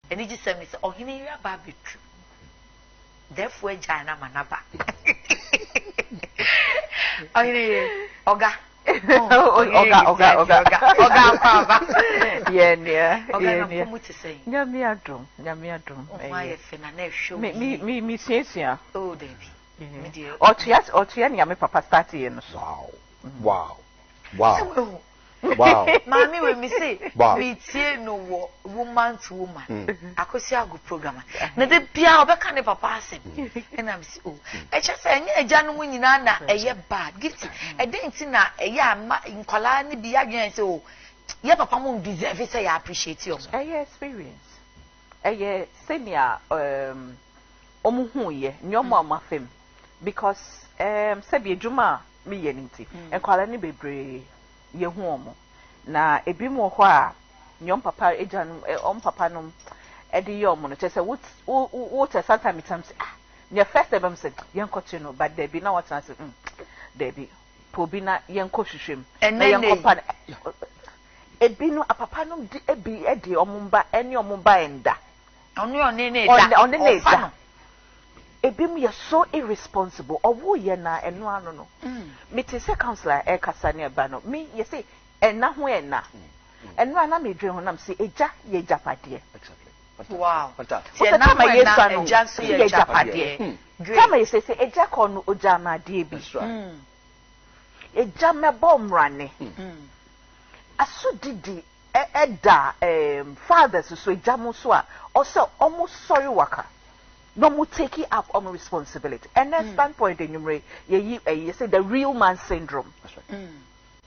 and he just said, Miss Ohini Baby true. Therefore, Jana Manaba. Oga. Oga. Yeah. Me says, oh, Debbie. Or Tiani, Papa started. Wow. Mammy, when me say, we see no woman to woman. I could see a good program. Now the Pia Becane Papa said, and I'm so. I just say, a genuine Nana, a year bad. Gifty, a dancina, a yam in Colani be again. So, yeah, Papa won't deserve it. I appreciate you. A year experience. A year senior, Omuhuye, your mamma fame. Because, Sebi Juma, me yenity, and Colani be brave. Ye home na ebi mo ho a nyom papa ejanum papa nom edi yom no chese what sometimes it ah your first time say yenkoche no but there be na what answer there be pobi na yenko hwehwem na yenkopa ebi no papa nom di ebi edi omumba eni omumba enda oni ne da ebi mu ye so irresponsible owo ye na eno ano no me te say counselor e kasa ne ba no me ye say ena ho ena eno ana me dwen ho nam say eja ye japade exactly wow fantastic ena ma eja no eja so ye japade kama ye say eja ko no oja ma de bi eja me bom rane aso didi eda fathers so eja mo so a o say almost sorry waka no more taking up on responsibility. And that standpoint in you say the real man syndrome. That's right.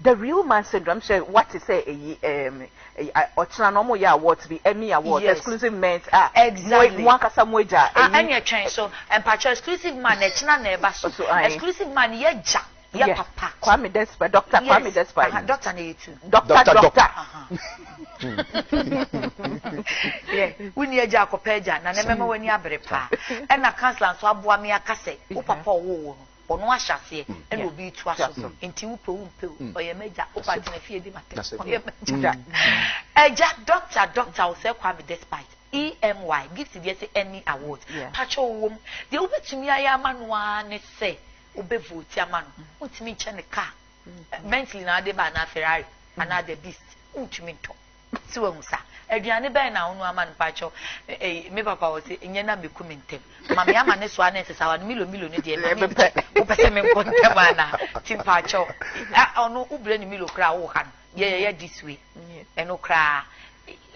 The real man syndrome. Say what is say a normal year award to be Emmy award exclusive men. Exactly. One kasa moja. And your train so and patch exclusive man. Echna never so exclusive man. Yeja. Yeah, papa. Kwame Despite, Doctor Kwame Despite. Doctor ne too. Doctor. Yeah, we need a Jacopeja, and I remember when you are very pa. And a counselor so aboa me akase, o papa wo no ahya se and will be to us into upo or your major opa na fie di mate. Eja doctor will say Kwame Despite. EMY Gifty dey say any award. Pacho wom. The obetumi ayama no ane say obe vote ama no. Untimi che ne car. Mentally na de ba na Ferrari and na the beast. Untimi to. Si we musa. Aduane ben na onu ama no pacho. Me papa wo say enye na meku mentem. Mama ya ma ne so ana sesa wa milo ne de na me. Wo pese me nkontem ana. Tim pacho. Onu ubre ni milo kra wo kan. Ye this way. Eno kra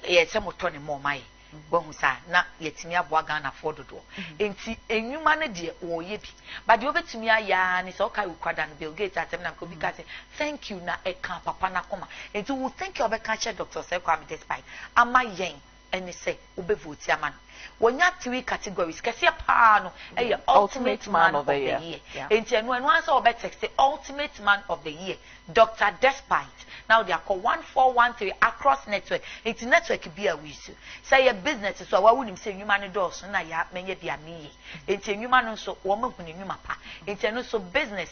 ye se moto ne mo mai. Bohusa na yetimi aboa Ghana for dodo enti enwuma ne de wo ye bi but de obetimi aya ne so kai ukwada no Bill Gates atem na ko bi ka say thank you na e kan papa na koma enti wo thank you obeka che Dr. Kwame Despite ama yen ene say obe vote ama no wonya 3 categories kese pa no e ultimate man of the year enti enu answer obe text ultimate man of the year Dr. Despite now they are called 1413 across network. It's network be a wisu. Say your business so why wouldn't say you man doors na ya menye bia me. It's you man so woman hunu nyuma pa. It's no so business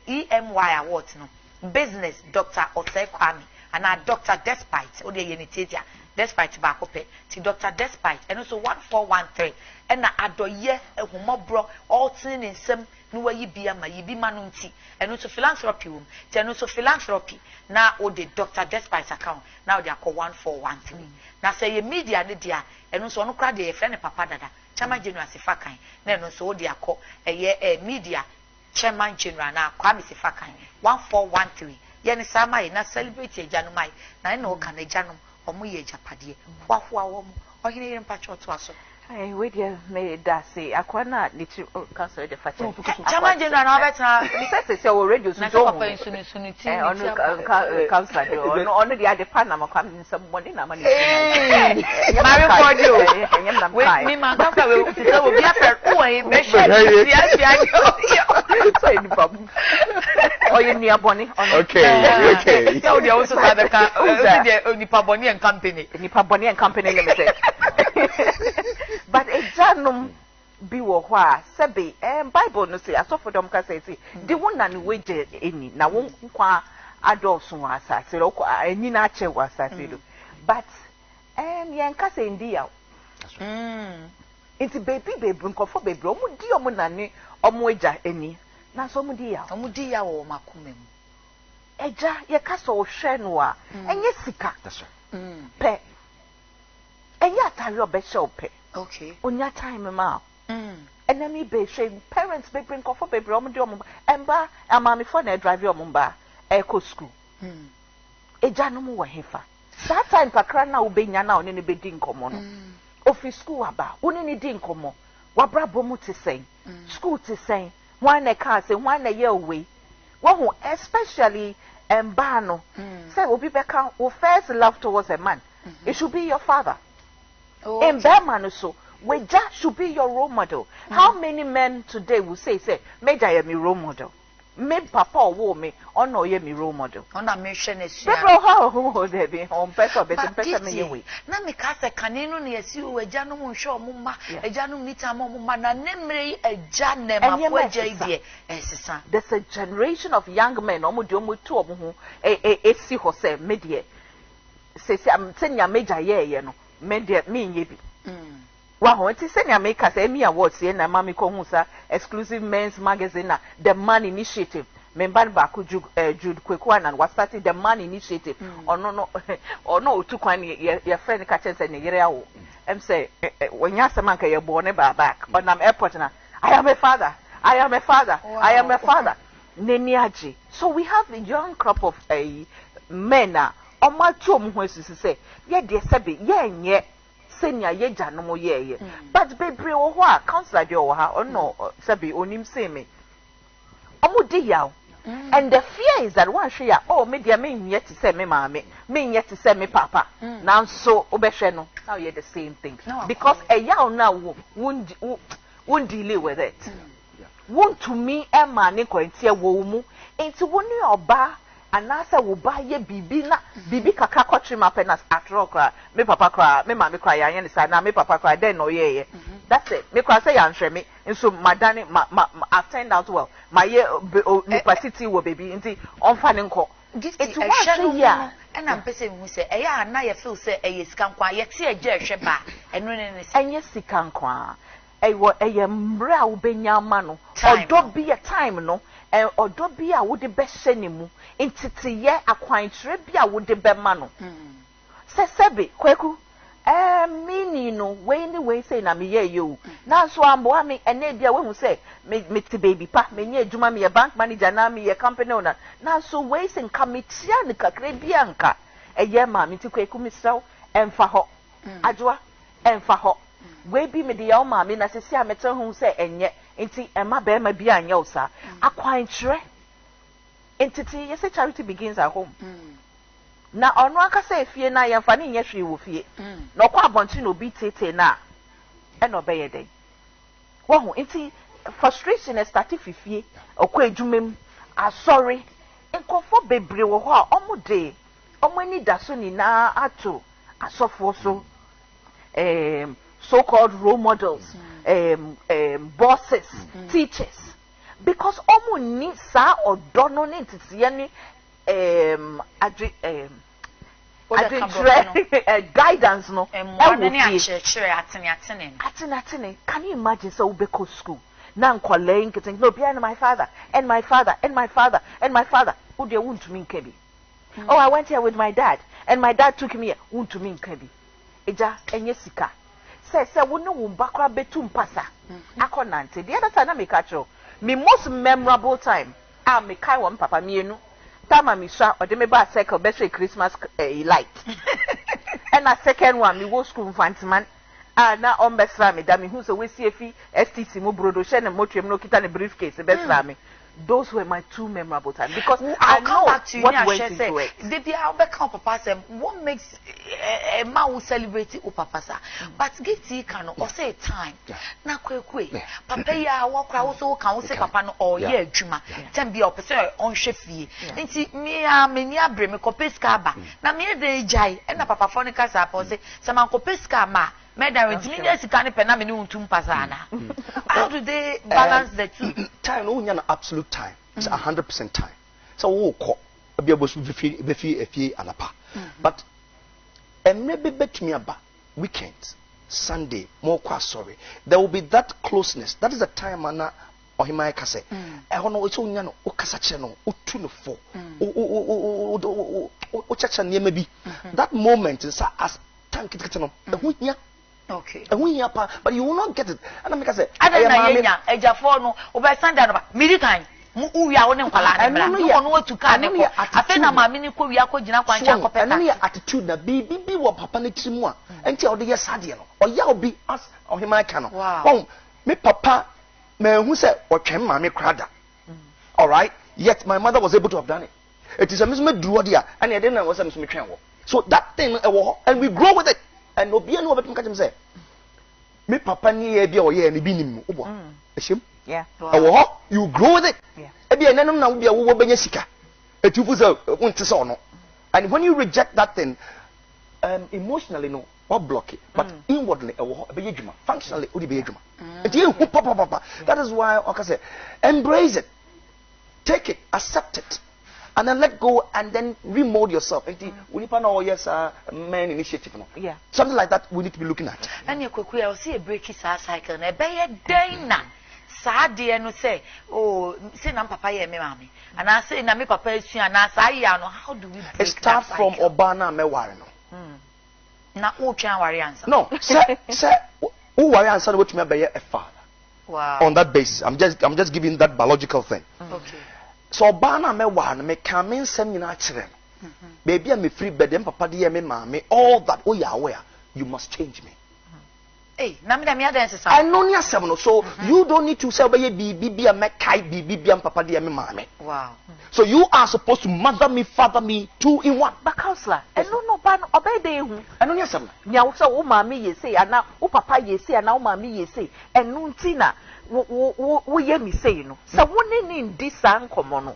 EMY awards no. Business Dr. Kwame and our Dr. Despite o de yenitetia Despite ba kope ti Dr. Despite and also 1413 and na adoye ehumobro all tin in sem no wa yibia ma yibi manunti and also philanthropy room and also philanthropy na o de Dr. Despite account now they are called 1413 na say ye media ne dia and also no kra de ye friend papa dada chairman general sifakan na no so o de akọ media chairman general na Kwame sifakan 1413 ye ne sama ye na celebrate ejanumai na no kan ejanum omo ye japade hwahwa wo mo ohine yire mpacho to aso eh we dey me da say akwana ni council the fact chairman general na obeta me say we radio so do papa sunu ti onu council do onu dey ade pa na makwa nsam money na money mari body o enyem na kai me man kan we say we be after o e be share so ni babu oye ni aboni okay so dey also sabeka o dey nipa boni and company limited but exanum bi wo ho a sebe Bible no say asofo dom ka say the one na no weje eni na won kwa adults won asase ro kwa eni na ache wa asase do but yen ka se ndi yaw. Inti baby nkofo baby omu di omu nane omu eja eni. Na so omu di yaw. Omu di yaw o makume mu. Eja ye ka so hwe no a enye sika. That's right. Pe. Enye atari obehye ope. Okay. Onya time ma. Enemy be shame parents be bring for baby omu di omu emba amami for na drive omu ba eko school. Eja no mu wo hefa. That time kakra na ubenya na oni ne be di nkomo no. Office school aba oni ne di nkomo. Wabra bomu te sen. School te sen. One na ka say one na year away. Wo especially emba no. Say obi be kan wo first love towards a man. It should be your father. Okay. In Berman so Weja should be your role model. How many men today will say, Major, I am my role model? Me papa or me, or no, you me role model. On a mission is how they be on person, better me away. Na me kasa kanino ni esi we janu mu show mumma, e janu mita mumma na nemre e jane ma poja idie esisa. There's a generation of young men, omu di omu tu omu hu, esi hose, medie. Say, I'm saying ya major ye no, medie, me yebi. Wow, it is senior makers Emmy Awards here na mami kohusa exclusive men's magazine na the Man Initiative. Member Baku Jude Kwekwan and was starting the Man Initiative. Or no to kwani your friend catches and yere say when yasamanka you're born back. But I'm airport na I am a father. I am a father. Wow. I am a father. Neniaji. So we have a young crop of men na oma chom who say yeah dear sabi yeah senior ye janomo ye but bebre wo ho a counselor de wo ha no sabi onim say me omo de yaw and the fear is that one share oh me dia me nyet to say me maame me nyet to say me papa now so obehwe no now you the same thing because a yaw na won't deal with it won't to me e ma ne kwantie wo mu enti woni oba anasa wo ba ye bibi na bibi kaka kwatri mapenas after all cry me papa cry me mama cry yan say na me papa cry then no ye that's it me cry say yan hwe me so madani I turned out well my ye university wo baby nti onfa ne nko it was ya and am pese mu say e ya na ye feel say e sika nkwa ye te eje hwe ba eno ne enye sika nkwa ewo eye mra wo benya ma no odo bi a time no odo bi a wo de be hye ne mu intitiye akwantre bi a wo de be ma no sesebe kwaku mini no we say na me ye you na so ambo ami ene dia we hu say me ti baby pa me nye adwuma me bank manager na me ye company owner na so we say nka me tia ne kakra bi anka eye ma me ti kwaku me sew emfa ho adwoa emfa ho we bi me de ya ma me na sesi a mete hu say enye enti ema be ma bi anya usa akwantre entity you say charity begins at home na ono aka say fie na yemfa ne nye hwe wo fie na okwa abonti no bi tete na e no be ye den wo hu enti frustration e start fifie okwa adwumem asori enkofo bebre wo ho a omude omani da so ni na ato asofo so so-called role models, bosses, teachers, because omu ni sa odono ni titiani guidance no. Atene. Can you imagine so ubeko school? Na nkwale nkete no be my father and my father and my father and my father. Who they want to mean kebi? Oh, I went here with my dad and my dad took me here. Want to mean kebi? Eja enye sika. Say wonu wo bakra betum pasa akonante the other time na me catch me most memorable time me kai one papa mienu tama me sha ode me ba circle be Christmas light and a second one me go school fantiman na on besra me da me hu so we see efi STC mo brodo she ne motwem no kita ne briefcase besra me those were my two memorable times because I know what went into it. They are back on papa say what makes a man who celebrate o papa sa but Gifty can or say time na kwekwe papa ya wo kra wo so kan wo say papa no or ye adwuma tem bi o pese on hwe fie nti me a me ni abre me kopeska ba na me dey jai na papa fonica sa po say se man kopeska ma Madam, it's mean that you can't pay na me untum pasana. How do they balance the two? Time, no, you're absolute time. It's 100% time. So, we call be able to be anapa. But maybe bet me about weekends, Sunday, more sorry. There will be that closeness. That is the time Anna or he might say, I don't know, it's only no, Okasachano, Utunofo, maybe that moment is as time okay. But you will not get it. And I'm say, I don't know, a Jafono, over Sunday, Militan. We are on what to can. I think I'm a mini Koyako Jina and your attitude that be what Papa Nichimwa until the yes Sadiano or Yao be us or him I can. Wow. Me Papa, me who said, or Chem Mammy Crada. All right. Yet my mother was able to have done it. It is a Miss Medruadia, and I didn't know was a Miss Mechanwo. So that thing, and we grow with it. And no be no better can say. Me Papa near be or ye and be him. Yeah. You grow with it. Yeah. And when you reject that thing, emotionally no, or block it, but inwardly, functionally, that is why I say, embrace it, take it, accept it, and then let go, and then remold yourself. Man initiative. Yeah. Something like that we need to be looking at. And you could see a breaky cycle, and a day now. Sadie no say, oh, say na papa ye me mami. And I say na me papa esu and I say ya no, how do we break that? Start from Obana me ware no. Na o twan ware answer. No, say who ware answer what me be a father. Wow. On that basis, I'm just giving that biological thing. Okay. So Obana me ware no me come in sem nyina kire no. Baby am free bed dem papa de me mami, all that we are aware, you must change me. Hey, I know near seven, so you don't need to say BB and Mackay BB and Papa dear mammy. Wow. So you are supposed to mother me, father me, 2 in 1. But counselor, and no ban obey them. I know near seven. Now, so mammy ye say, and now papa ye say, and now mammy ye say, and nuntina, we hear me say, no. So one in this sang common.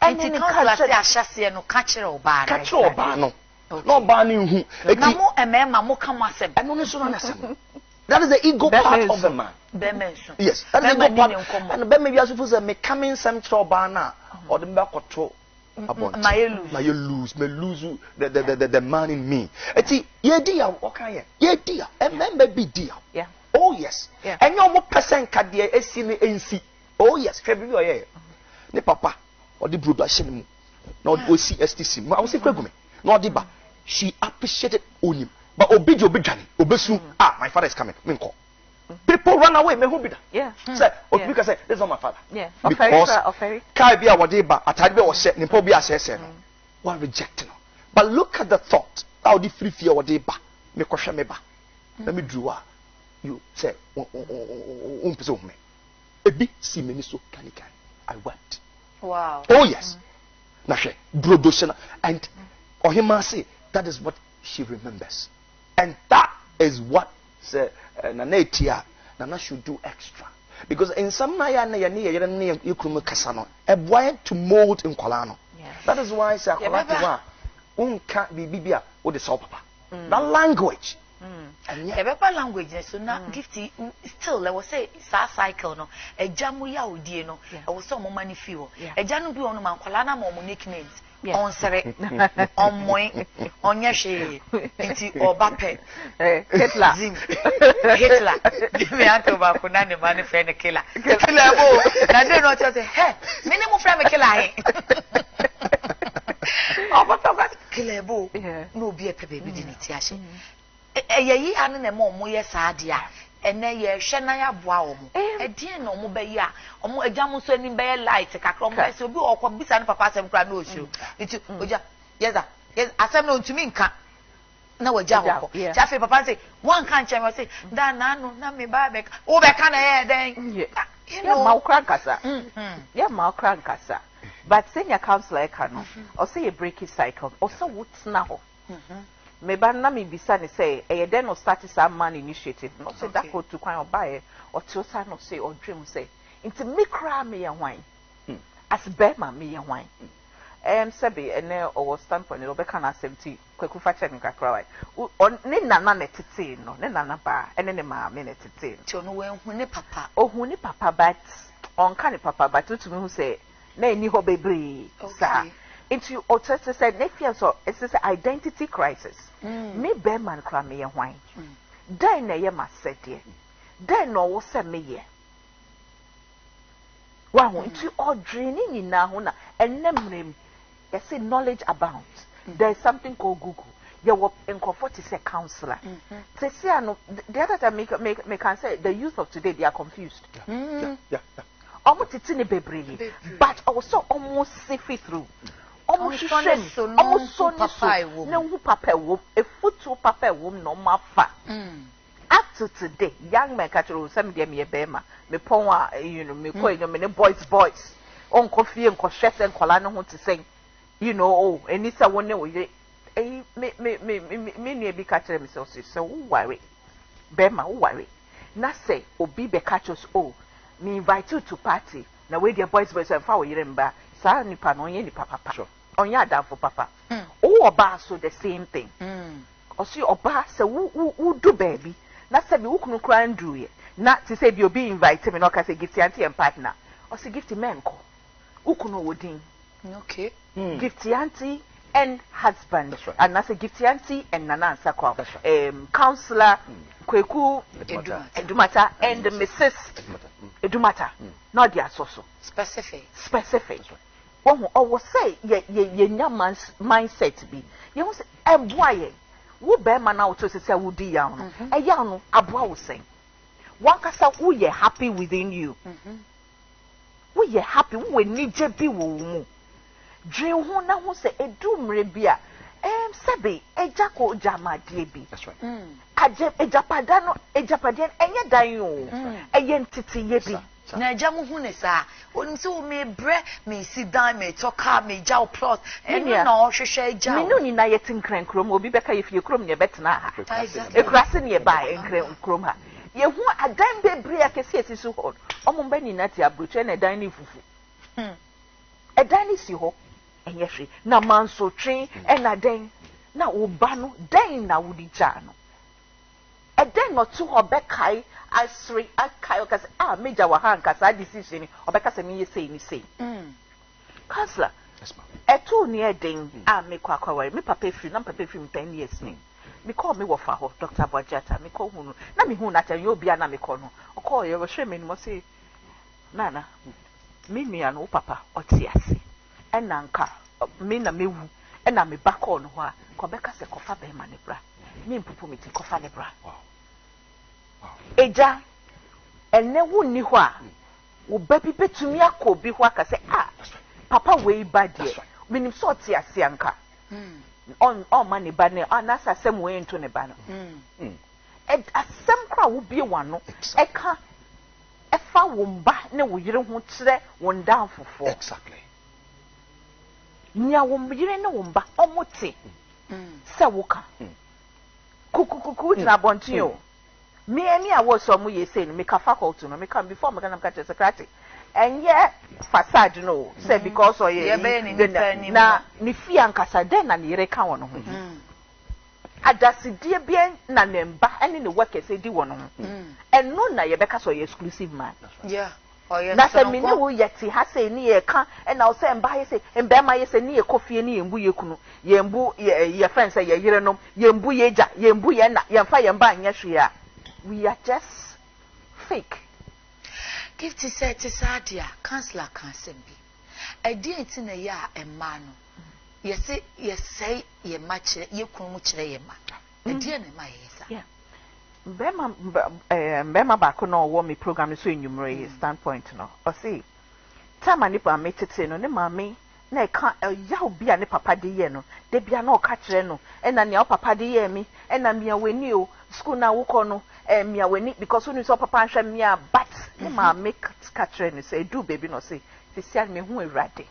And in the Ashasi and catch or bar. Catch or bar, no. No banning who a man, Mamma come was a that is the ego part of the man. Yes, that is the ego part. And then maybe I suppose I may come in some trouble or the back or throw. May lose the man in me. Ye dear, what can ye dear, and then baby dear. Yeah. Oh yes. Yeah. And your more percent can dear SC. Oh yes, February. Ne papa or the brother Shin. No, we see STC. I was saying, no, Diba. She appreciated him. But Obijo Bijani, Obesu, my father is coming. Minko. People run away, me who be that? Yeah. Say, because this is not my father. Yeah. Because Kaibia Wadiba, Atadbe was set, Nipobia says, one rejecting. But look at the thought. How the free fear Wadiba, me kosha meba. Let me draw. You say, me. A big see me so can. I wept. Wow. Oh yes. Nashe, Brodosena, and or he must say that is what she remembers, and that is what say Nanetia Nana should do extra, because in some naya you kasano a boy to mold in Kolano. That is why say Kolatiwa unka bibia or the soul papa. That language. And yeah, language so now Gifty still there was say cycle no a jamu ya odie no I was so money feel a janu bi on man kwala na mo nicknames on sere on moy on yeshe nti obape Hitler me anto ba ko na ne man friend killer bo na dey no say hey me ne mo friend me killer he obape killer bo no bi e pepe bi di nti ahye eyi anu na mo ye saade a ene ye hwe na ya boa omo edin na omo be ya omo agyamu so ni be light kakra omo se obi okwa bisa ne papa asem kra na osiro nti oja yes asem na ontumi nka na wagya hokọ jafe papa say one kan chem say da na anu na me ba be o be ka na ye den ya ma okra nkasa ya ma okra nkasa but senior counselor ka no o say a break cycle o so wotna ho meba na me bisa ne say e den no start some man initiative no say that go to kwan obae o tiosa no say o dream say into me cry me ya hwan as be ma me ya hwan sebe ene o stand for ne obeka na 70 kwaku fa che nka cry on ne nana ne tete no ne nana ba ene ne ma me ne tete ti ono we hu ne papa o hu ne papa but on ka ne papa but to me who say na eni ho bebre sa into authority said next so it's an identity crisis. Me be man cry me wine. Then na ye ma said ye. Then no wo say me ye. Wa ho into all draining in na ho na enemrem. You say knowledge abounds. There is something called Google. You work in comfort is a counselor. They say the other time me can say the youth of today they are confused. Yeah. Almost it's in a baby, but also almost see through. Almost shame. Almost so no who papa womb a foot to papa womb no mafa. Up to today, young men catch you some dear me a bema, me power, me coin, me boys. On coffee and cochette and colano want to sing. And it's a one way. Me be catching myself, so worry. Bema, worry. Na say, be catchers, me invite you to party. Now, where your boys and foul you remember, Sa nipa no ye papa. Sure. On ya down for papa. Oba so the same thing. Or see, Oba say, who do baby? Na say, who can cry and do ye. Not to say, you'll be invited, me no can say, Gifty auntie and partner. Or say, Gifty men call. Who can know wooding? Okay. Gifty auntie and husband. That's right. And that's a Gifty auntie and Nana Sakwa. Right. Counselor, Kweku, Edumata, and Mrs. Edumata. Not the so. Specific. Right. One who always say, ye man's mindset be. You must say, boy, who bear man out to say, would be young. A young, a boy saying. One cassa, who ye happy within you. We ye happy, we need to be woo. Dream who now say a doom rebia. Sabi, a jacko jama debi. That's right. A japadano, a japadian, and ye dayo. A yentity yebi. Na jamu hunesa. Unso me bre, me sit down, me talk, me jaw plot, and you know, she share jaw. Me no ni na yetin crank room, will be better if you chrome your bet na. A grassing ye buy and chrome. Ye who a dime baby, I can see it is so hot. Omumbeni nati a butcher and a dining fufu. A dining si ho. And yes, na man so train and a den na ubano den na wudi jano. A den or two or bekai I three I kayokas major wahan kasa decision or because me say. Counselor, a two near ding me kwakaway, me papa free, non papa free 10 years name. Me call me wafa Dr. Bojata, me call hunu, na me huna at you be an kono, or call you a shaming must say Nana, me and o papa or tiasi. And nanka, me na me wu, and na me back on wa, Quebec se kofa be manebra. Me pupu me kofa nebra. Wow. Eja, and ne wu ni wa, wo baby to me ako bi wa ka say papa way bad ye. Minim so ti asianka. On money bane, anasa sem way into ne bano. And asem kra wo bi wa no, eka efa wo mba ne wo yire ho kire won down for. Exactly. Nya wombire ne womba omote se woka kukukuku na bontin o me ani a wo so mo ye say no me ka faculty no me come before me can catch secretary enye facade no say because o ye na ni fi ankasa den na ni reka won ho adasidie bien na nemba ene ne work say di won ho eno na ye beka so ye exclusive man. Yeah. Na se me ne wo yeti ha se ni ye ka e na o se mba ye se mba ma ye se ni ye kofie ni ye mbu ye kunu ye mbu ye friend say ye yire nom ye mbu ye ja ye mbu ye na ye mfa ye mba anya hwe a we are just fake. Gifty said to Sadia counselor can sembi e di enti na ye a emma no ye say ye ma kire ye kunu mu kire ye ma e di na ma ye sa. Yeah. Bema bako no wo me program so enyumre standpoint no o see time ani pa metete no ne mame na e ka ya obi a ne papa de ye no de bia na o ka kire no e na ne o papa de ye mi e na mia weni o school na wo ko no mia weni because when you so papa hwa mia but ne mame ka kire no say do baby no say sia me hu awrade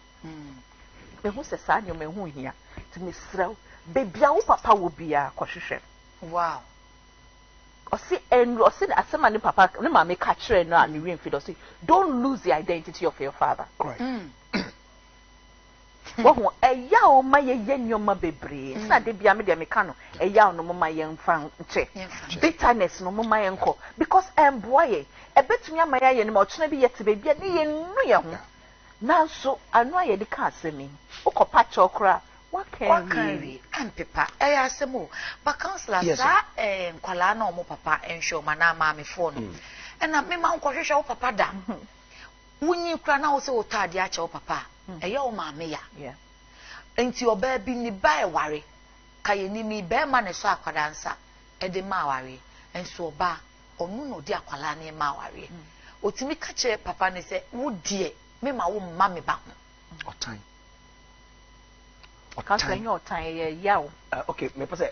me hu se sa nyo me hu hia ti me sraw baby a wo papa wo bia ko hwehwe. Wow. Osi asema ni papa ni mama catch no and we feed osi don't lose the identity of your father. Right. Wo eya o ma ye nyoma bebre na de bia me de me ka no eya no mo ma ye mfa nche bitterness no mo ma ye nko because boy e betumi ama ye no ma otuna bi yete be bia ni ye nu ye ho Now so I know you can't see me. Oko patch okra. What can we? And papa, asemo. But counselor, sir, kwala na omo papa ensure mana ma me phone. And na me ma nkwohwehwe wo papa da. Wunyi kra na wo se otade a che wo papa. Eye wo ma me ya. Yeah. Enti oba bi ni ba e ware. Kaye ni mi be ma ne so akwada nsa. E de ma ware. Enso oba onu no di akwala na ma ware. Otimi ka che papa ne se wo die me ma wo ma me ba ho. Otan. Counselor, your time, yeah. Okay, me say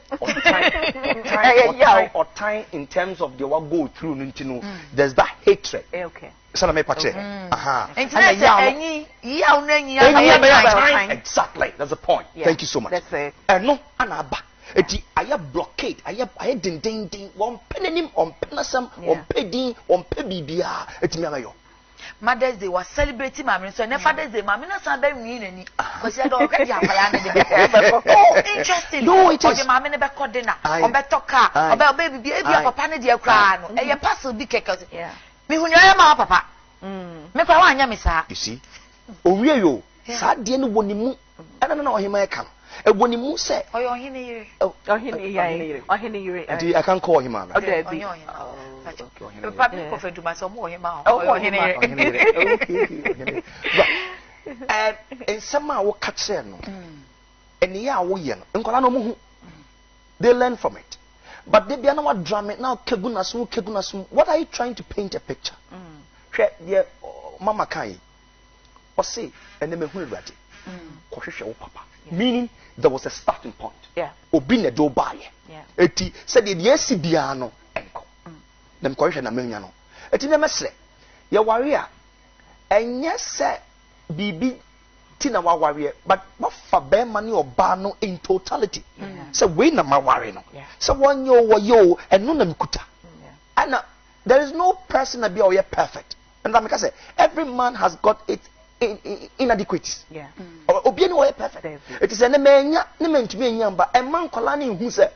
or time in terms of the what go through Nintino. There's that hatred. Okay. So me pache. Exactly. That's the point. Yeah. Thank you so much. That's it. No, anaba. I have blockade. I ding. One penim on penasam, on pedin, on pebibia. It's me amayo. Mother's Day was celebrating my so never Father's Day. Mammy not be any because you don't get your oh, interesting. No, it is. The mammy never called dinner. Or better car. Or baby, a papa need your crown. And your parcel be cakes. Yeah. Me who your mama, papa. Me for one yamisa. You see? Oh, we are you. Sad dear, no one. I don't know him. I come. And when you say, oh, you're here. Oh, here. I can't call him out. Okay. Public of do some more him out. Oh, and somehow what catch them. And yeah, we and they learn from it. But they be what drama now. Kegunasum. What are you trying to paint a picture? Yeah, Mama Kai. Or say, and then me who ready. Papa. Meaning there was a starting point. Yeah. Obine do buy. Yeah. Eti said the yes biano enko. Them correction na menya no. Eti na mesre. Ye warrior. Enye se bibi tina wa warrior but what for be money or bar no in totality. So we na ma warrior no. So one yo and no na mkuta. And there is no person that be all perfect. And that say every man has got its inadequacies. Yeah. Obi any way perfect. It is an emenya ne mentumi enyamba e man kwala ne hu se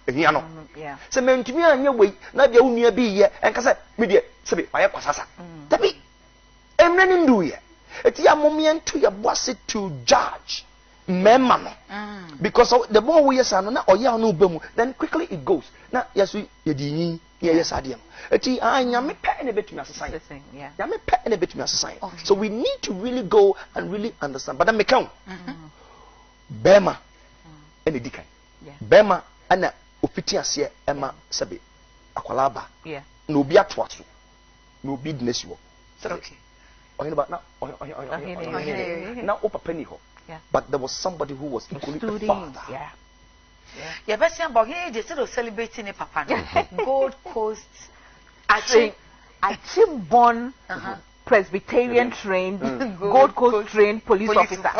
ehia no. Yeah. Se mentumi anya we na bia unua bi ye enka se me de se bi aye kwasasa. Tabi emre ni ndu ye. Eti ya momie nto ye boase to judge memma no. Because the more we yes na oye no ba mu then quickly it goes. Na yesu ye di yin yes adem. Eti anya me pe ne betumi asesa. Yeah. Ya me pe ne betumi asesa. So we need to really go and really understand. But then me count. Bema ene dikan. Bema ana ofiti ase ema sabe akwala ba. Yeah. Na obi atoaso. Na obi dinesi wo. Okay. Ohin ba na na o papa ni ho. But there was somebody who was equally the father. Yeah. Yeah, but see about here they still celebrating a papa. Gold Coast Achim-born Presbyterian trained Gold Coast trained police officer.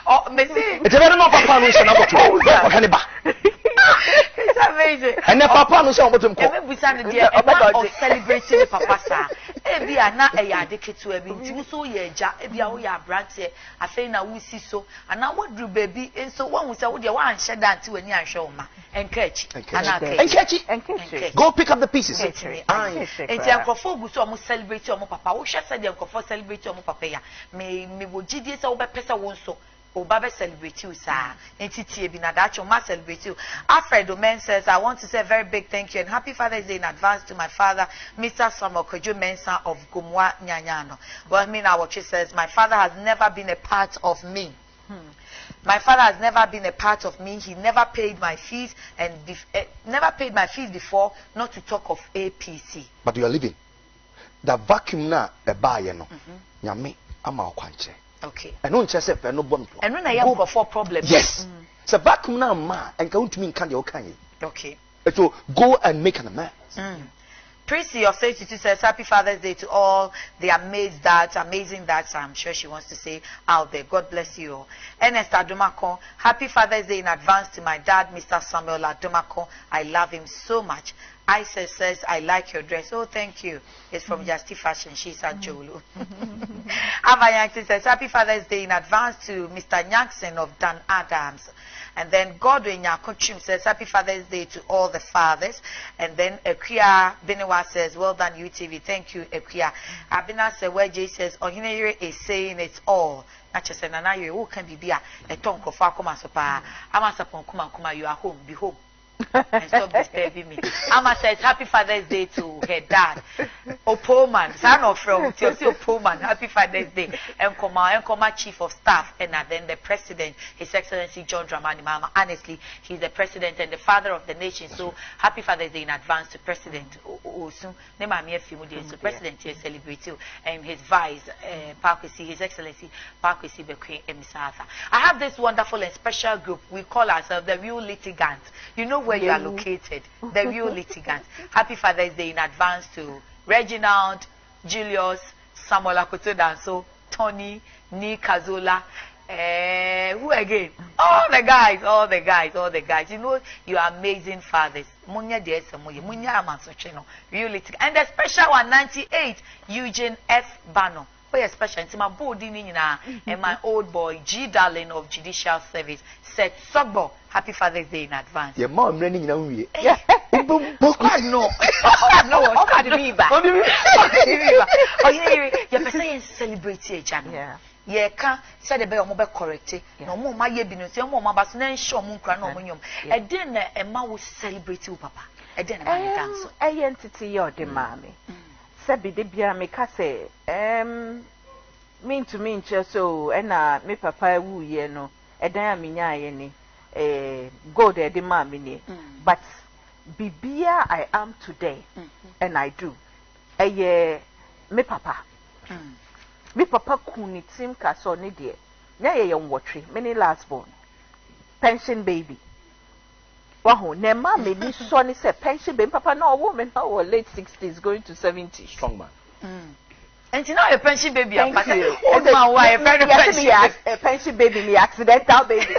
Oh, me say it's very no papa no say na go to. It's amazing. And the papa no say on bottom ko. Me busa no dia e celebrating papa sa. E bia na e ya adeketu e bi nti so ye eja e bia wo ya brante afei na wo si so ana wadru baby enso won say wo dia wa anhye dante wani anhwe wo ma enkachi ana enkachi go pick up the pieces. Enti akrofo gu so omo celebrate omo papa wo hwe say dia akrofo celebrate omo papa ya me wo gidie say wo be pesa wo nso Obabe celebrate you, sir. Entity bi na dacho ma celebrate you. Alfred Omen says, I want to say a very big thank you and happy Father's Day in advance to my father, Mr. Samuel Kojo Mensah of Gumwa Nyanyano. Well, I mean, our church says, my father has never been a part of me. My father has never been a part of me. He never paid my fees and never paid my fees before, not to talk of APC. But you are living. The vacuum na e ba ye no. Nyame ama okwanche. Okay. And no chese fe no bon po. And when I have for problem. Yes. So vacuum na ma and ka untumi nka de okan. Okay. So go and make an amends. Prissy of 32 says, Happy Father's Day to all the amazing dads, I'm sure she wants to say out there. God bless you all. Ernest Adomako, Happy Father's Day in advance to my dad, Mr. Samuel Adomako. I love him so much. Isis says, I like your dress. Oh, thank you. It's from Justy Fashion. She's at Jolu. Ava Yankton says, Happy Father's Day in advance to Mr. Nyankson of Dan Adams. And then Godwin Yakochim says, Happy Father's Day to all the fathers. And then Ekia Benewa says, well done, UTV. Thank you, Ekia. Abina said, where Jay says, Ohinere is saying it's all. Not just an anayo, who can be a tongue of Fakuma Sopa. Amasapon Kuma, you are home, be home. And stop disturbing me. Amma says Happy Father's Day to her dad. Opoman, son of from Tiosi Opoman, Happy Father's Day. And Nkoma Chief of Staff, and then the President, His Excellency John Dramani Mahama. Honestly, he's the President and the Father of the nation. So Happy Father's Day in advance to President Osun. So President here celebrating and his Vice Parkwesi, His Excellency Parkwesi Bekwe Emisasa. I have this wonderful and special group. We call ourselves the Real Litigants. You know where you are located, the Real Litigants. Happy Father's Day in advance to Reginald, Julius, Samuel Akoto Danso, Tony, Nick Kazola, who again? All the guys. You know, you are amazing fathers. Munya Desamoye, Munya Amansocheno, Real Litigants. And the special one, 98, Eugene F. Bano. Very special. It's my board and my old boy, G. Darling of Judicial Service, said, Sogbo, Happy Father's Day in advance. Your mom running in a way. Yeah. No. No, oh, your person celebrate each other. Yeah. Yeah, can say the be omo be correct. No more my ye binu say omo ba so na nsho mo nkra na omo nyom. E den na e ma wo celebrate papa. E den na ma dance. Entity your de mami. Sabi de bia me ka say mean to mean so na me papa wu ye no e dan amenya ye ni God e de mami ni but bibia I am today and I do me papa me papa kuni tim ka so ni de nya ye nwotwe me ni last born pension baby waho ne ma me ni so ni say pension baby papa no woman now late 60s going to 70. Strong man. And you know a pension baby. Thank you. Oh my wife, a pension baby, me accidental baby.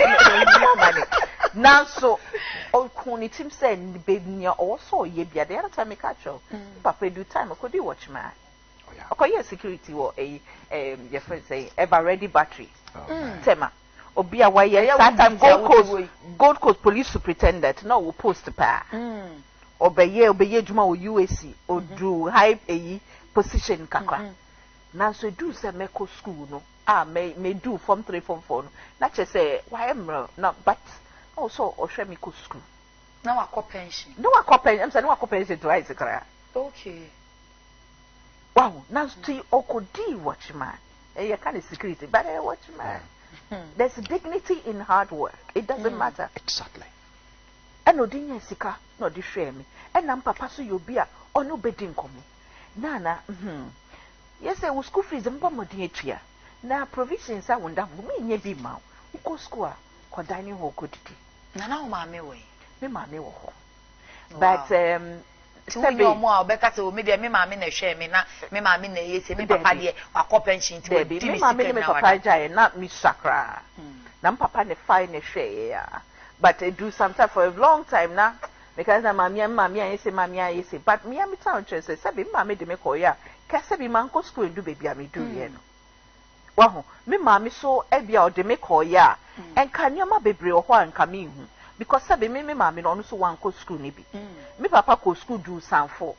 Now so, all Kuni Tim said, baby, also ye be the other time I catch you. Papa do time. Could you watch man? Oh yeah. Okay, yeah, security or your friend say ever ready battery. Tema. Obia why that time Gold Coast police superintendent. No, we post the pa. Obeye Juma or UAC or do high position kakra. Now so do say meko school no. May do form 3 form 4 no. Not just say why am no but also or share me go school. Now I call pension. No I call pension. I'm saying no I call pension to rise kra. Okay. Wow, now still okodi watchman. You kind security but watchman. There's dignity in hard work. It doesn't matter. Exactly. And odinya sika no di share me. And nam papa so you be a ono bedin komo. Nana, yes, I was school fees and bombardier. Now, provisions I wonder me near be mouth. Who go school, co dining hall good tea. Nana, mammy way. Me mammy will. But, no more, Becca to me, me mammy, share me, not me mammy, yes, me papa, or co pension to be mammy, papa, not Miss Sakra. Nam papa, the fine share. But I do sometimes for a long time now. Because na mammy, I say, but me am town church says, Sabi, mammy, de me koya, Cassabi manco school do baby, I do yen. Wow, me mammy so ebia or de me koya, and can your ma baby or one come in? Because Sabi, me mammy, also one co school nibi. Me papa co school do some for.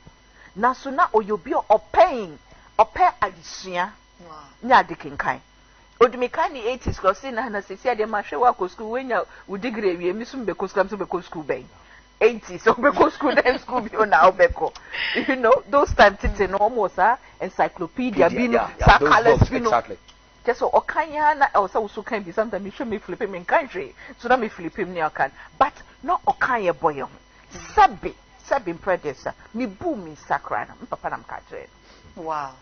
Now, so now, or you be or paying or pay addition, nya dikin kind. Would me kind the 80s, because in Hannah says, yeah, the marshal walk school when you would degree, we miss him because comes to the school bay. 80 so because school then school be on now beko you know those times it's almost encyclopedia being exactly just so okanya na also can be sometimes you show me flip him in country so that me flip him near can but not okanya boy sabi predecessor me boom in sakra na papa nam katre wow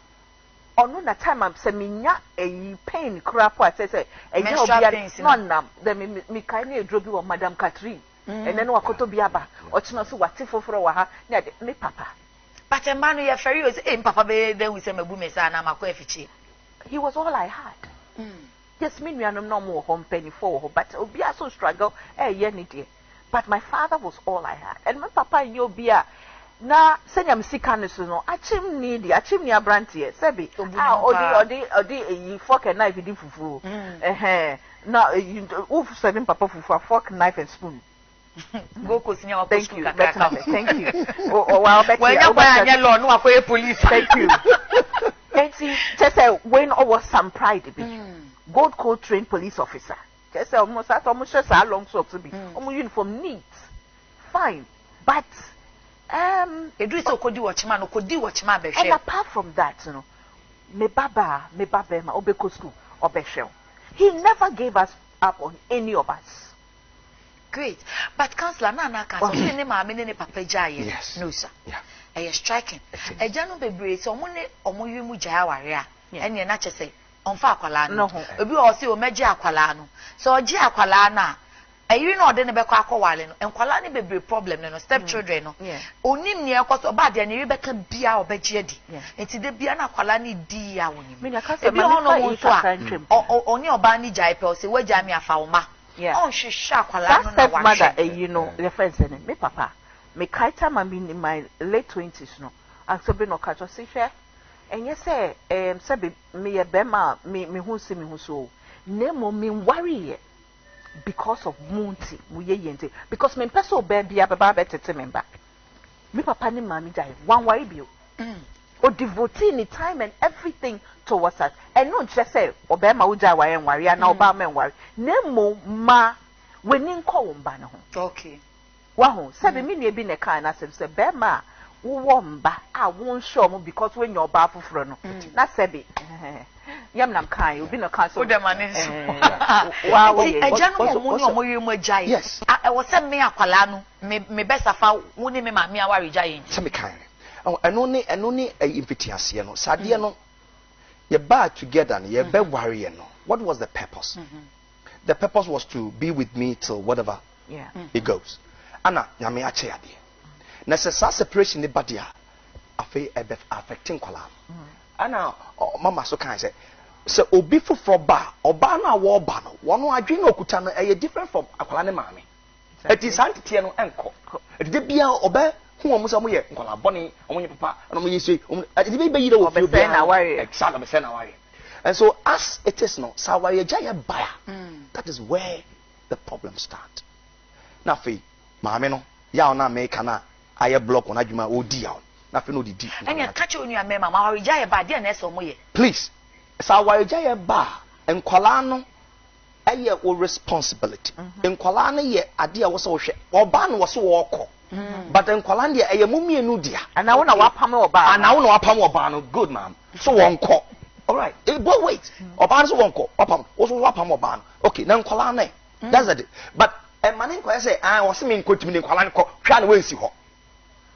ono na time am say me nya a pain crap what say enya obi no nam then me kind e drobi wo madam Catherine. And then wakoto biaba ochino so wate foforo wa ha na de me papa but a man you ferry was papa be then we say mabu me sa na makwa afichi he was all I had yes me nuanom no mo home penny for but obi so struggle ye ni de but my father was all I had and my papa yo bia na senyam sika ne so no achim ni abrantie sebi odi fork and knife di fufu Now, you serving papa for a fork, knife, and spoon. Go Cosinia. Thank you. Thank you. Well, when you're alone, no, for police. Thank you. And see, just say when I was some pride, Gold Coast trained police officer. Just say almost just a long socks to be. Uniform neat, fine, but it do so could do what man could do what man. And apart from that, you know, me baba, ma obeko school or beshel. He never gave us up on any of us. Great, but Councillor Nana Council, any mammy, any papa jay. Yes. No, sir. Yeah. A striking. A general baby, so money or muja warrior, and you're not say on Faqualano. We all see Omeja Aqualano. So Gia Aqualana. You know, then be Quaco and Qualani baby problem, and stepchildren. Only near cause of bad and you better be our bedjedi. It's the Biana Qualani dia. Only your bandy jaipo, say, where Jamia Fauma. Oh, she shakwala mother, you know, the friends in me, papa. Me kaita ma in my late 20s, no. And so be no catch or see share. And yes, say, sabi me a bema, me who see me who so. Nemo me worry because of Moonty, we yente. Because me peso baby a better member. Me papa ni mammy die, one way bill. Or devoting time and everything towards us. And not just say, Obama uja wa and worry, and Obama and worry. Nemo ma, when in call bano. Okay. Wow, 7 million been a kind as if say, Bema, womba, I won't show me because when you're baffled for no. That's Sebi. Yamnam kind, you've been a council. The man is. Wow, a gentleman, yes. I was sent me a Qualano, me best of all, wouldn't me, my worry giant. Some kind. And only a invitation, no. Sadiano, you bad together, you be warrior, no. What was the purpose? The purpose was to be with me till whatever it goes. Anna, yami ache adi. Necessary separation the body affecting kolam. Anna, mama so kind say, so obi for bar or bana war bano. One who agree no kutano a different from akwalane mami. It is anti-tiano enko. It did be obe. Who almost a way, Bonnie, on your papa, and when you say, and so, as it is not, Sawaya Jaya buyer, that is where the problem starts. Now, fee, Mameno, Yaona Makana, I block on Ajuma, oh dear, nothing no deep. And you catch on your mema, Marijaya by dear Nesso. Please, Sawaya Jaya bar and Qualano. A year responsibility. In Qualana, ye, a dear was so or ban was so walk. But in Qualandia, a mummy and nudia. And I want to wapam or ban. And I want to wapam or ban. Good, ma'am. So one call. All right. But wait. Or ban so one call. Wapam. Also wapam or ban. Okay. Now Qualane. That's it. But a man in say, I was seeing coach me in Qualan call. Try to win see her.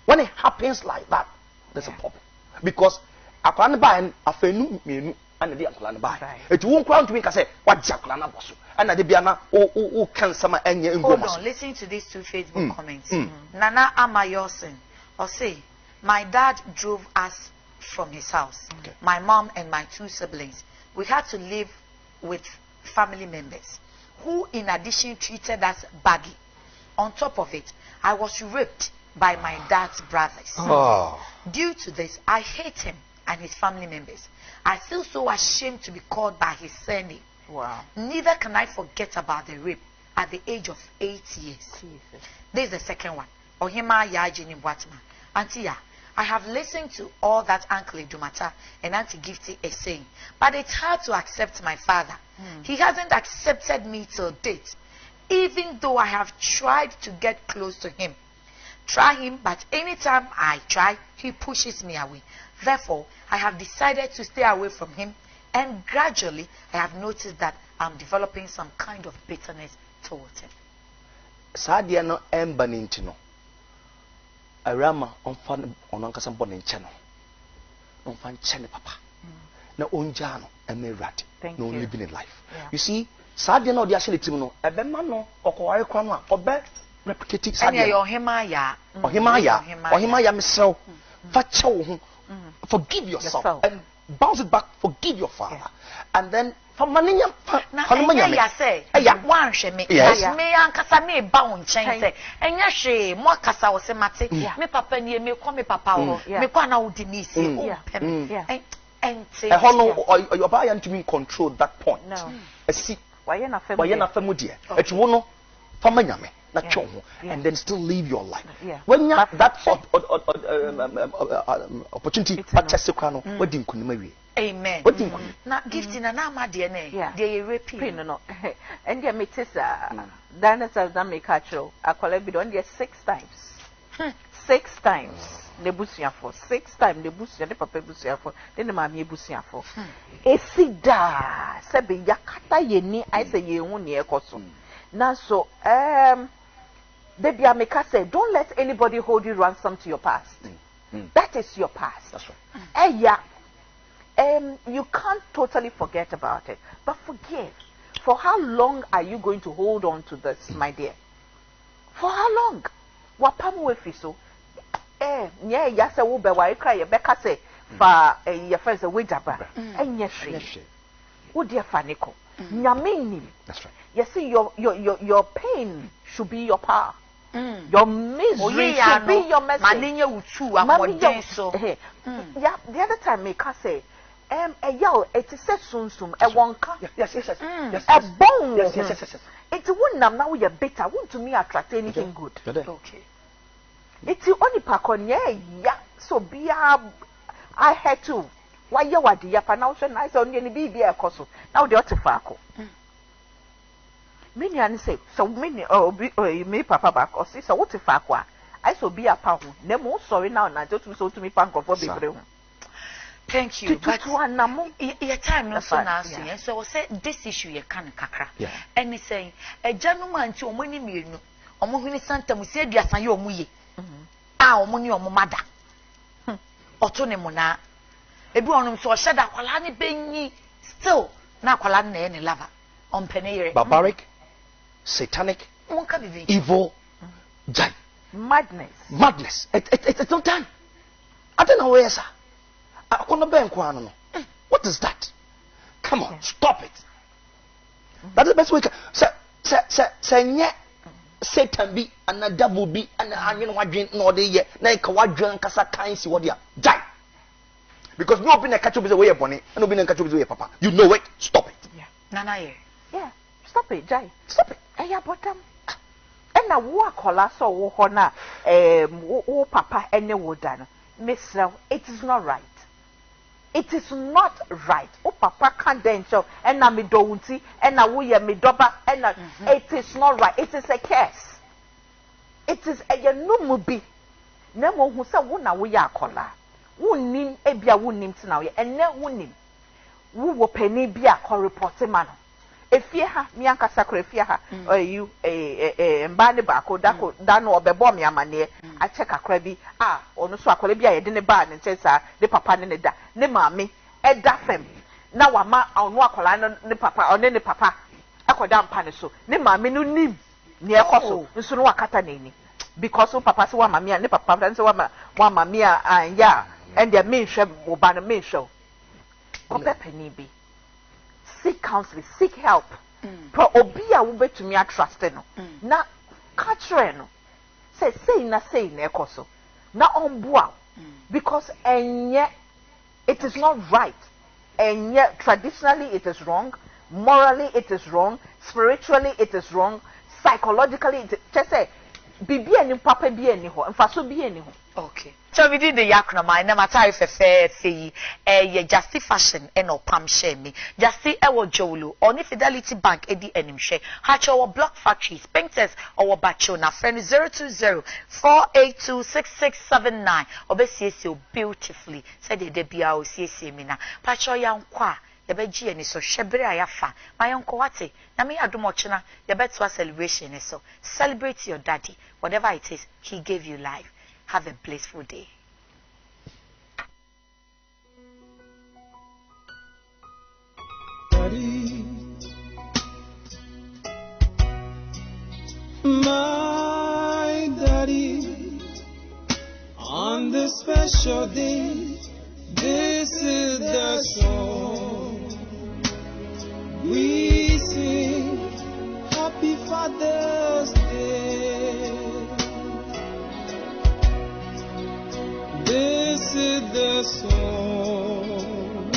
When it happens like that, there's a problem. Because I can't buy a fenu menu. And the Uncle buy it won't crown to me. I say, what Jacqueline Bosso and the Biana, oh, can some and hold on, listen to these two Facebook comments. Nana Amayosin or say, my dad drove us from his house, my mom and my 2 siblings. We had to live with family members who, in addition, treated us badly. On top of it, I was raped by my dad's brothers. Due to this, I hate him and his family members. I feel so ashamed to be called by his surname. Wow. Neither can I forget about the rape at the age of 8 years. Jesus. This is the second one. Ohima Yajini Bwatma. Auntie, I have listened to all that Uncle Idumata and Auntie Gifty is saying, but it's hard to accept my father. He hasn't accepted me till date, even though I have tried to get close to him. Try him, but anytime I try, he pushes me away. Therefore, I have decided to stay away from him, and gradually I have noticed that I'm developing some kind of bitterness towards him. Sadia no embanintino. Arama on fan on Uncle Sambonin channel. On fan channel papa. No unjano and me rat. No living in life. You see, Sadia no the actually timono, a bemano or Kawai Kwana or bed repetitive Sadia or Himaya or Himaya myself. Facho. Forgive yourself and bounce it back. Forgive your father, and then from Maninya, say, one she me, me and Casame bound chain, and yashi, more Casa was a mate, me papa near me, call me papa, me quana udinisi, and a honor or your buy and to me control that point. No, see, Why na femu dear. Etu wo no fama nyame na twa ho and then still live your life. When you that opportunity pachesekwa no wadi nkunima wie. Amen. Na Gifty na ma de na de ye repeat no. And there metesa dinosaur that make actual akola bi don there 6 times. 6 times. Nebusiafo 6 times nebusia ne papa busiafo ne maami ebusiafo esida sebe yakata yeni I say ye hu ne ekoso na so Debbie Ameka said don't let anybody hold you ransom to your past. That is your past. That's right. You can't totally forget about it, but forgive. For how long are you going to hold on to this, my dear? For how long? Wapamu wefiso yeah, yasa wo be wa cry ye beka say fa your friends we jaba enye hwe wo de fa niko nyame nim. That's right. You see your pain should be your power. Your misery should be your message. Maninye utu amode so. Yeah, the other time make us say yell it is sunsum e wonka. Yes. A bone. Yes. It won't now you better won't to me attract anything good. Okay. It's only pakonye ya so be I had to. Why you wadi ya pa now so nice on any be a coso. Now the other fako. Many and say so many me papa back or see so what if aqua. I so be a pound. Nemo sorry now and I just so to me pank of baby. Thank you. But your time no so now so say this issue you can kakra. And he saying a gentleman to money me no. Omo huni santa mu se aduasan ye omu ye. Omo ni omo mada. Oto ne mo na. Ebi onum so oheda kwala ne benyi still na kwala na ne lava. Ompene barbaric, satanic, evil, jai. Madness. It's not done. I don't know where sir. What is that? Come on, stop it. That's the best way. Say Satan be and a devil be and a wadrin no de ye na ka wadran kasa kan si wodia die because no be na catch up the way upon it and no be na catch up the way papa you know it stop it nana ye stop it die stop it ya bottom and na wo akola so wo ho na wo papa ene wo da no misra it is not right. It is not right. Oh, papa can't then show. And na me dounti. And na we me doba. And na it is not right. It is a curse. It is a yanumubi. Nemo who say wuna we ya kola. Wunim ebia wunim tina we. And ne wunim. Wu wo penny bia ko report man. Efie ha mi anka sakra efie ha. You mba ne ba ko da ko da no obebo mi amane. I check akra bi ono so akwale bi ayede ne ba ne nchesa ne papa ne da ne maami eda fem na wa ma ono akwala ne papa one ne papa akoda mpa ne so ne maami no nim ne ekoso nso no wakata na ni because papa se wa maami ne papa se wa maami ya and their main hwe wo ba no main hwe ko pepani bi seek counseling seek help pro obi a wo betumi trust no na catch no say na ekoso na onbua because it is not right and yet traditionally it is wrong, morally it is wrong, spiritually it is wrong, psychologically it just say bibi eni papa bi eni ho mfaso bi eni ho. Okay, so we did the yakuna my na matter fefe say ye Justy fashion and no pam share me Justy ewo jolo oni Fidelity Bank edi enim share hacho our block factories painters our bacho na friend 020-482-6679 obesiesi beautifully said de bia o siesi mi na pacho yankwa yebeji eni so hwebere ayafa mayonko wate na me adomo chena yebetwa celebration so celebrate your daddy whatever it is he gave you life. Have a blissful day. Daddy, my daddy, on this special day, this is the song we sing. Happy Father's Day. This is the song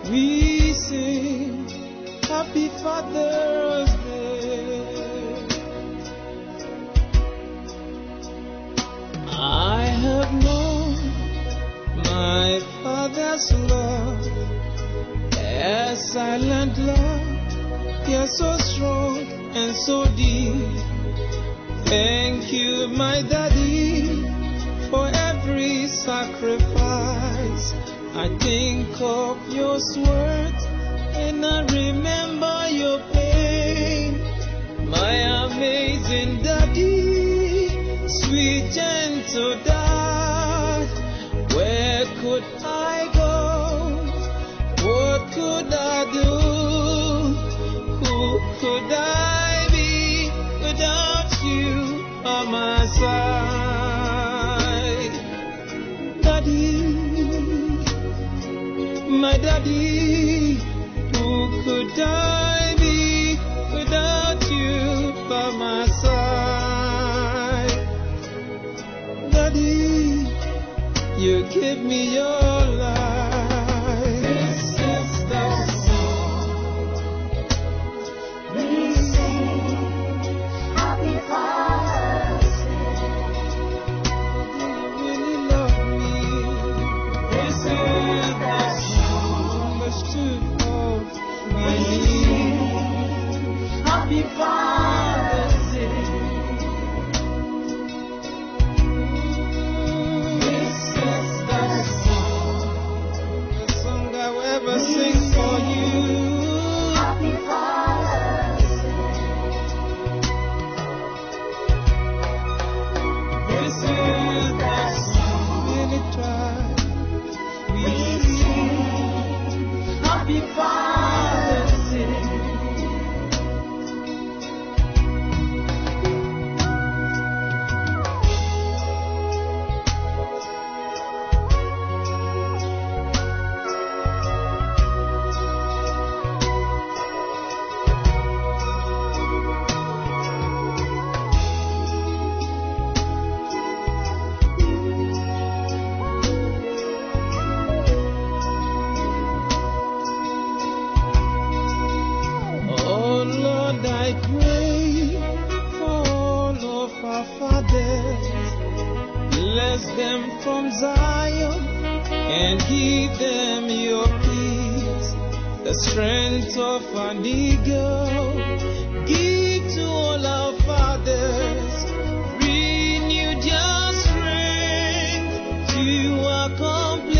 we sing. Happy Happy Father's Day. I have known my father's love, a silent love, yet so strong and so deep. Thank you, my daddy, for every sacrifice. I think of your swords and I remember your pain. My amazing daddy, sweet gentle dad, where could I go? What could I do? Who could I be without you by my side? Daddy, my daddy, who could I be without you by my side? Daddy, you give me your life. This is the song we sing. Happy Father's Day. You really love me. This is the song that stood of my need. Happy Father's Day. This is the song I will ever sing for you. Happy Father's Day. This is the song we try. We sing. Happy Father's Day. Oh Lord, I pray for all of our fathers. Bless them from Zion and give them your peace, the strength of an eagle. Give to all our fathers, renew their strength to accomplish